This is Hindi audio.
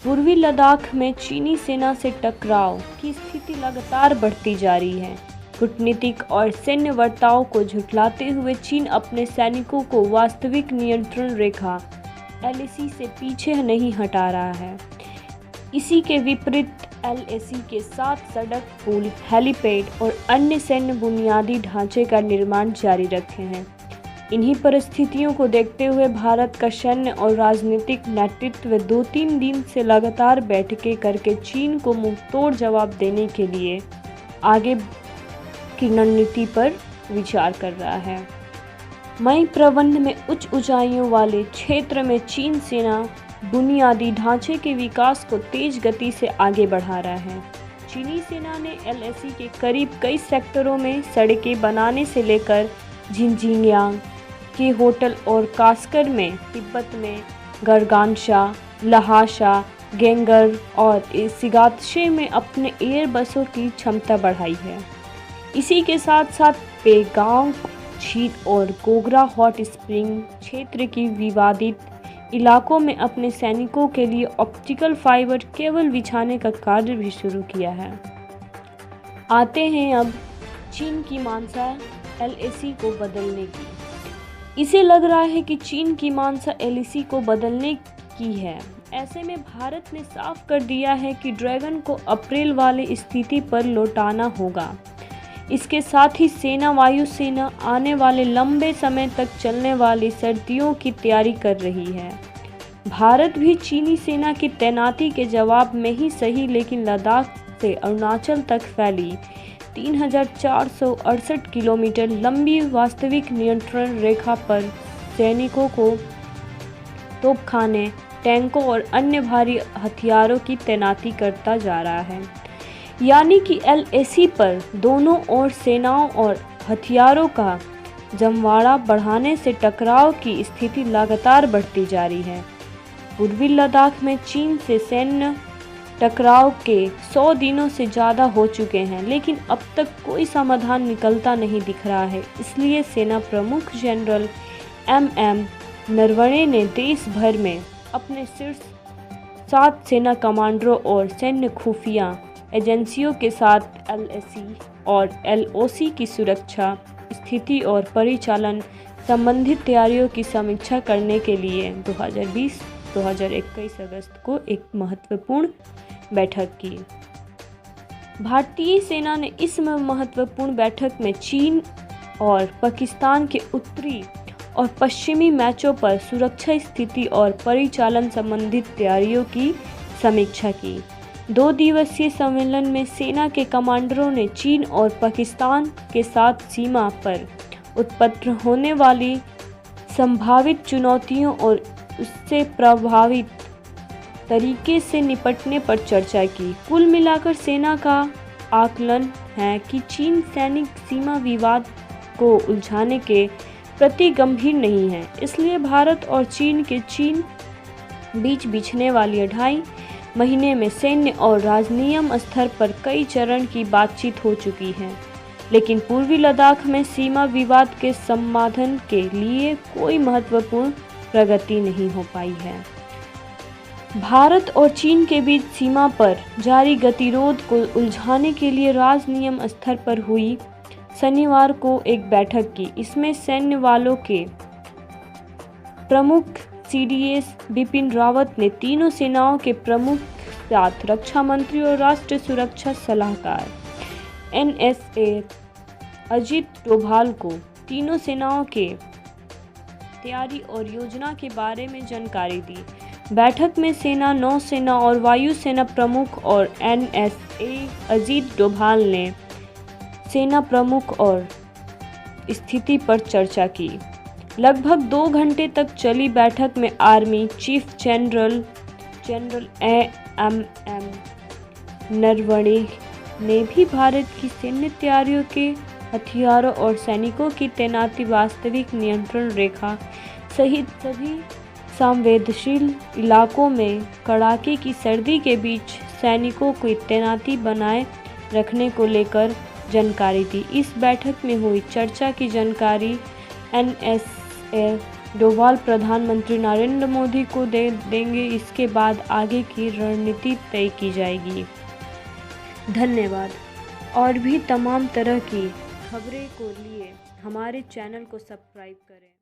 पूर्वी लद्दाख में चीनी सेना से टकराव की स्थिति लगातार बढ़ती जा रही है। कूटनीतिक और सैन्य वार्ताओं को झुठलाते हुए चीन अपने सैनिकों को वास्तविक नियंत्रण रेखा LAC से पीछे नहीं हटा रहा है। इसी के विपरीत LAC के साथ सड़क, पुल, हेलीपैड और अन्य सैन्य बुनियादी ढांचे का निर्माण जारी रखे हैं। इन्हीं परिस्थितियों को देखते हुए भारत का सैन्य और राजनीतिक नेतृत्व 2-3 दिन से लगातार बैठकें करके चीन को मुंहतोड़ जवाब देने के लिए आगे की रणनीति पर विचार कर रहा है। मई प्रबंध में उच्च ऊंचाइयों वाले क्षेत्र में चीन सेना बुनियादी ढांचे के विकास को तेज गति से आगे बढ़ा रहा है। चीनी सेना ने LAC के करीब कई सेक्टरों में सड़कें बनाने से लेकर झिंझियांग के होटल और कास्कर में, तिब्बत में गरगानशा, लहाशा, गेंगर और सिगात्शे में अपने एयर बसों की क्षमता बढ़ाई है। इसी के साथ साथ पेगांग झील और गोगरा हॉट स्प्रिंग क्षेत्र की विवादित इलाकों में अपने सैनिकों के लिए ऑप्टिकल फाइबर केबल बिछाने का कार्य भी शुरू किया है। आते हैं अब चीन की मानसा LAC को बदलने की। इसे लग रहा है कि चीन की मानसा LAC को बदलने की है। ऐसे में भारत ने साफ कर दिया है कि ड्रैगन को अप्रैल वाली स्थिति पर लौटाना होगा। इसके साथ ही सेना, वायुसेना आने वाले लंबे समय तक चलने वाली सर्दियों की तैयारी कर रही है। भारत भी चीनी सेना की तैनाती के जवाब में ही सही, लेकिन लद्दाख से अरुणाचल तक फैली 3468 किलोमीटर लंबी वास्तविक नियंत्रण रेखा पर सैनिकों को तोपखाने, टैंकों और अन्य भारी हथियारों की तैनाती करता जा रहा है। यानी कि LAC पर दोनों ओर सेनाओं और हथियारों का जमवाड़ा बढ़ाने से टकराव की स्थिति लगातार बढ़ती जा रही है। पूर्वी लद्दाख में चीन से सैन्य टकराव के 100 दिनों से ज़्यादा हो चुके हैं, लेकिन अब तक कोई समाधान निकलता नहीं दिख रहा है। इसलिए सेना प्रमुख जनरल MM नरवणे ने देश भर में अपने शीर्ष 7 सेना कमांडरों और सैन्य खुफिया एजेंसियों के साथ LAC और LOC की सुरक्षा स्थिति और परिचालन संबंधित तैयारियों की समीक्षा करने के लिए 2020-2021 अगस्त को एक महत्वपूर्ण बैठक की। भारतीय सेना ने इस महत्वपूर्ण बैठक में चीन और पाकिस्तान के उत्तरी और पश्चिमी मैचों पर सुरक्षा स्थिति और परिचालन संबंधित तैयारियों की समीक्षा की। 2 दिवसीय सम्मेलन में सेना के कमांडरों ने चीन और पाकिस्तान के साथ सीमा पर उत्पन्न होने वाली संभावित चुनौतियों और उससे प्रभावित तरीके से निपटने पर चर्चा की। कुल मिलाकर सेना का आकलन है कि चीन सैनिक सीमा विवाद को उलझाने के प्रति गंभीर नहीं है। इसलिए भारत और चीन बीच बिछने वाली 2.5 महीने में सैन्य और राजनीतिक स्तर पर कई चरण की बातचीत हो चुकी है, लेकिन पूर्वी लद्दाख में सीमा विवाद के समाधान के लिए कोई महत्वपूर्ण प्रगति नहीं हो पाई है। भारत और चीन के बीच सीमा पर जारी गतिरोध को उलझाने के लिए राजनीतिक स्तर पर हुई शनिवार को एक बैठक की। इसमें सैन्य बलों के प्रमुख CDS बिपिन रावत ने तीनों सेनाओं के प्रमुख साथ रक्षा मंत्री और राष्ट्रीय सुरक्षा सलाहकार NSA अजीत डोभाल को तीनों सेनाओं के तैयारी और योजना के बारे में जानकारी दी। बैठक में सेना, नौसेना और वायुसेना प्रमुख और NSA अजीत डोभाल ने सेना प्रमुख और स्थिति पर चर्चा की। लगभग 2 घंटे तक चली बैठक में army chief general MM Naravane ने भी भारत की सैन्य तैयारियों के हथियारों और सैनिकों की तैनाती, वास्तविक नियंत्रण रेखा सहित सभी संवेदनशील इलाकों में कड़ाके की सर्दी के बीच सैनिकों की तैनाती बनाए रखने को लेकर जानकारी दी। इस बैठक में हुई चर्चा की जानकारी NSA डोभाल प्रधानमंत्री नरेंद्र मोदी को दे देंगे। इसके बाद आगे की रणनीति तय की जाएगी। धन्यवाद। और भी तमाम तरह की खबरें को लिए हमारे चैनल को सब्सक्राइब करें।